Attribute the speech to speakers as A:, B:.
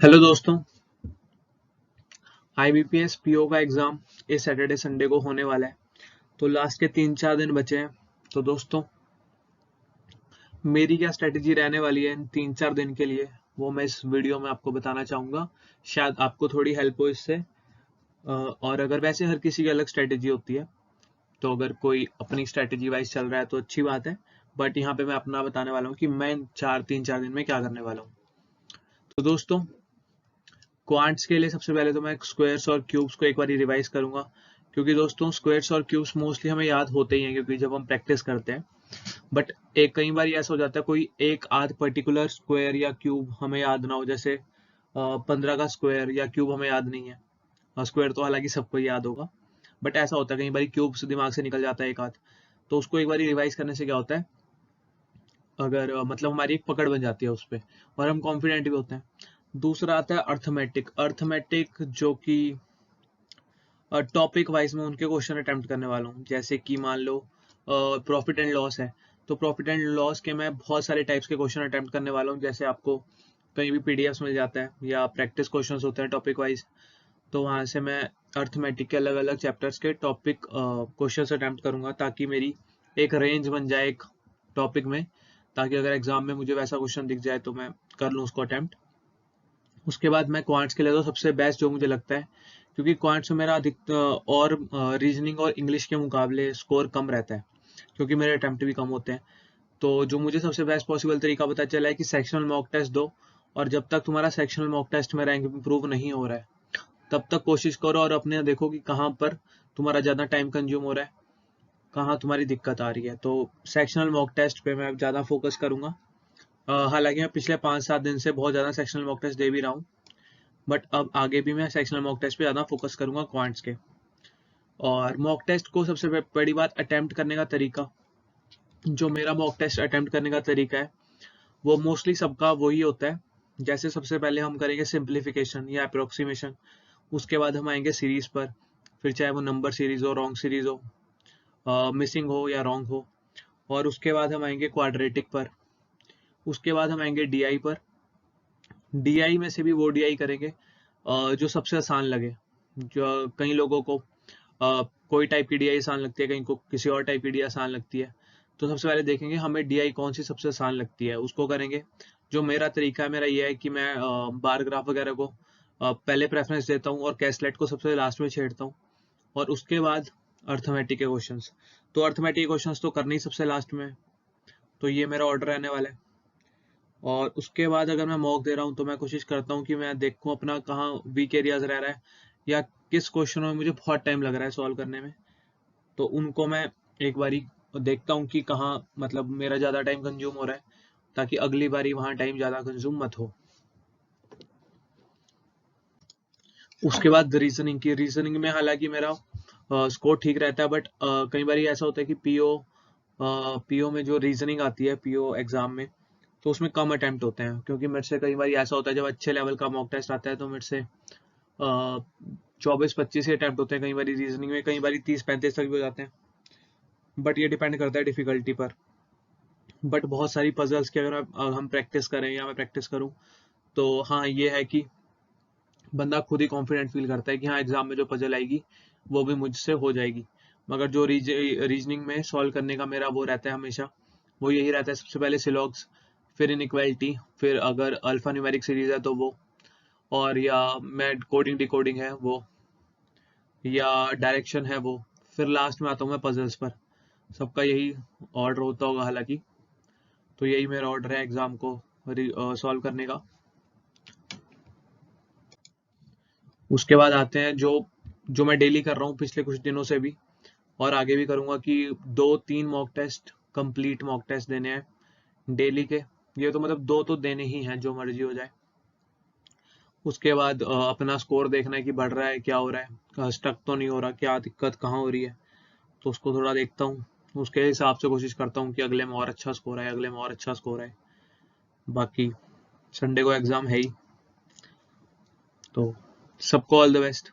A: Hello दोस्तों। IBPS PO का exam इस सैटरडे संडे को होने वाला है। तो लास्ट के 3-4 दिन बचे हैं। तो दोस्तों, मेरी क्या स्ट्रेटेजी रहने वाली है इन 3-4 दिन के लिए, वो मैं इस वीडियो में आपको बताना चाहूंगा। शायद आपको थोड़ी हेल्प हो इससे। और अगर वैसे हर किसी की अलग स्ट्रेटेजी होती है, तो अगर कोई अपनी स्ट्रेटेजी वाइज चल रहा है तो अच्छी बात है। बट यहाँ पे मैं अपना बताने वाला हूँ कि मैं इन 3-4 दिन में क्या करने वाला हूँ। तो दोस्तों, क्वांट्स के लिए सबसे पहले तो मैं स्क्वायर्स और क्यूब्स को एक बार रिवाइज करूंगा, क्योंकि दोस्तों स्क्वायर्स और क्यूब्स मोस्टली हमें याद होते ही हैं क्योंकि जब हम प्रैक्टिस करते हैं। बट एक कई बार ऐसा हो जाता है कोई एक आध पर्टिकुलर स्क्वायर या क्यूब हमें याद ना हो, जैसे 15 का स्क्वायर या क्यूब हमें याद नहीं है। स्क्वायर तो हालांकि सबको याद होगा, बट ऐसा होता है कई बार क्यूब दिमाग से निकल जाता है एक आध। तो उसको एक बार रिवाइज करने से क्या होता है, अगर मतलब हमारी एक पकड़ बन जाती है उस पर, और हम कॉन्फिडेंट भी होते हैं। दूसरा आता है अर्थमेटिक। अर्थमेटिक जो कि टॉपिक वाइज में उनके क्वेश्चन अटेम्प्ट करने वाला हूँ। जैसे कि मान लो प्रॉफिट एंड लॉस है, तो प्रॉफिट एंड लॉस के मैं बहुत सारे टाइप्स के क्वेश्चन अटेम्प्ट करने वाला हूँ। जैसे आपको कहीं भी पीडीएफ मिल जाता है या प्रैक्टिस क्वेश्चन होते हैं टॉपिक वाइज, तो वहां से मैं अर्थमेटिक के अलग अलग चैप्टर्स के टॉपिक क्वेश्चन अटेम्प्ट करूंगा, ताकि मेरी एक रेंज बन जाए एक टॉपिक में, ताकि अगर एग्जाम में मुझे वैसा क्वेश्चन दिख जाए तो मैं कर लूँ उसको अटेम्प्ट। उसके बाद मैं क्वांट्स के लिए तो सबसे बेस्ट जो मुझे लगता है, क्योंकि क्वांट्स में मेरा अधिक और रीजनिंग और इंग्लिश के मुकाबले स्कोर कम रहता है, क्योंकि मेरे अटेम्प्ट भी कम होते हैं। तो जो मुझे सबसे बेस्ट पॉसिबल तरीका पता चला है कि सेक्शनल मॉक टेस्ट दो, और जब तक तुम्हारा सेक्शनल मॉक टेस्ट में रैंक इंप्रूव नहीं हो रहा है, तब तक कोशिश करो और अपने देखो कि कहाँ पर तुम्हारा ज़्यादा टाइम कंज्यूम हो रहा है, कहाँ तुम्हारी दिक्कत आ रही है। तो सेक्शनल मॉक टेस्ट पे मैं ज़्यादा फोकस करूंगा। हालांकि मैं पिछले 5-7 दिन से बहुत ज़्यादा सेक्शनल मॉक टेस्ट दे भी रहा हूँ, बट अब आगे भी मैं सेक्शनल मॉक टेस्ट पे ज़्यादा फोकस करूंगा क्वांट्स के। और मॉक टेस्ट को सबसे बड़ी बात अटेम्प्ट करने का तरीका, जो मेरा मॉक टेस्ट अटेम्प्ट करने का तरीका है वो मोस्टली सबका वही होता है। जैसे सबसे पहले हम करेंगे सिंप्लीफिकेशन या अप्रोक्सीमेशन, उसके बाद हम आएंगे सीरीज पर, फिर चाहे वो नंबर सीरीज हो, रॉन्ग सीरीज हो, मिसिंग हो या रॉन्ग हो, और उसके बाद हम आएंगे क्वाड्रेटिक पर, उसके बाद हम आएंगे डीआई पर। डीआई में से भी वो डीआई करेंगे जो सबसे आसान लगे। जो कई लोगों को कोई टाइप की डीआई आसान लगती है, कहीं को किसी और टाइप की डीआई आसान लगती है। तो सबसे पहले देखेंगे हमें डीआई कौन सी सबसे आसान लगती है, उसको करेंगे। जो मेरा तरीका है मेरा ये है कि मैं बार ग्राफ वगैरह को पहले प्रेफरेंस देता हूँ और कैसलेट को सबसे लास्ट में छेड़ता हूँ, और उसके बाद अर्थमेटिक के क्वेश्चंस। तो अर्थमेटिक के क्वेश्चंस तो करने ही सबसे लास्ट में है। तो ये मेरा ऑर्डर रहने वाला है। और उसके बाद अगर मैं मॉक दे रहा हूँ तो मैं कोशिश करता हूँ कि मैं देखूँ अपना कहाँ वीक एरियाज रह रहा है, या किस क्वेश्चन में मुझे बहुत टाइम लग रहा है सॉल्व करने में। तो उनको मैं एक बारी देखता हूँ कि कहाँ मतलब मेरा ज़्यादा टाइम कंज्यूम हो रहा है, ताकि अगली बारी वहाँ टाइम ज़्यादा कंज्यूम मत हो। उसके बाद रीजनिंग में हालांकि मेरा स्कोर ठीक रहता है, बट कई बार ऐसा होता है कि पीओ में जो रीजनिंग आती है पीओ एग्जाम में, तो उसमें कम अटेम्प्ट होते हैं। क्योंकि मेरे से कई बार ऐसा होता है जब अच्छे लेवल का मॉक टेस्ट आता है तो मेरे से 24-25 ही अटेम्प्ट होते हैं, कई बार रीजनिंग में कई बार 30-35 तक भी हो जाते हैं। बट ये डिपेंड करता है डिफिकल्टी पर। बट बहुत सारी पजल्स की अगर हम प्रैक्टिस करें या मैं प्रैक्टिस करूं, तो हाँ ये है कि बंदा खुद ही कॉन्फिडेंट फील करता है कि हाँ एग्जाम में जो पजल आएगी वो भी मुझसे हो जाएगी। मगर जो रीजनिंग में सॉल्व करने का मेरा वो रहता है हमेशा, वो यही रहता है सबसे पहले सिलॉग्स, फिर इनइक्वालिटी, फिर अगर अल्फा न्यूमेरिक सीरीज है तो वो, और या मैं कोडिंग डिकोडिंग है वो, या डायरेक्शन है वो, फिर लास्ट में आता हूँ मैं पजल्स पर। सबका यही ऑर्डर होता होगा हालांकि। तो यही मेरा ऑर्डर है एग्जाम को सॉल्व करने का। उसके बाद आते हैं जो जो मैं डेली कर रहा हूँ पिछले कुछ दिनों से भी, और आगे भी करूंगा, कि 2-3 mock test, complete mock test देने हैं डेली के। ये तो मतलब 2 तो देने ही हैं जो मर्जी हो जाए। उसके बाद अपना स्कोर देखना है कि बढ़ रहा है क्या हो रहा है, स्टक तो नहीं हो रहा, क्या दिक्कत कहाँ हो रही है, तो उसको थोड़ा देखता हूँ। उसके हिसाब से कोशिश करता हूँ कि अगले में और अच्छा स्कोर आए, अगले में और अच्छा स्कोर आए। बाकी संडे को एग्जाम है ही, तो सबको ऑल द बेस्ट।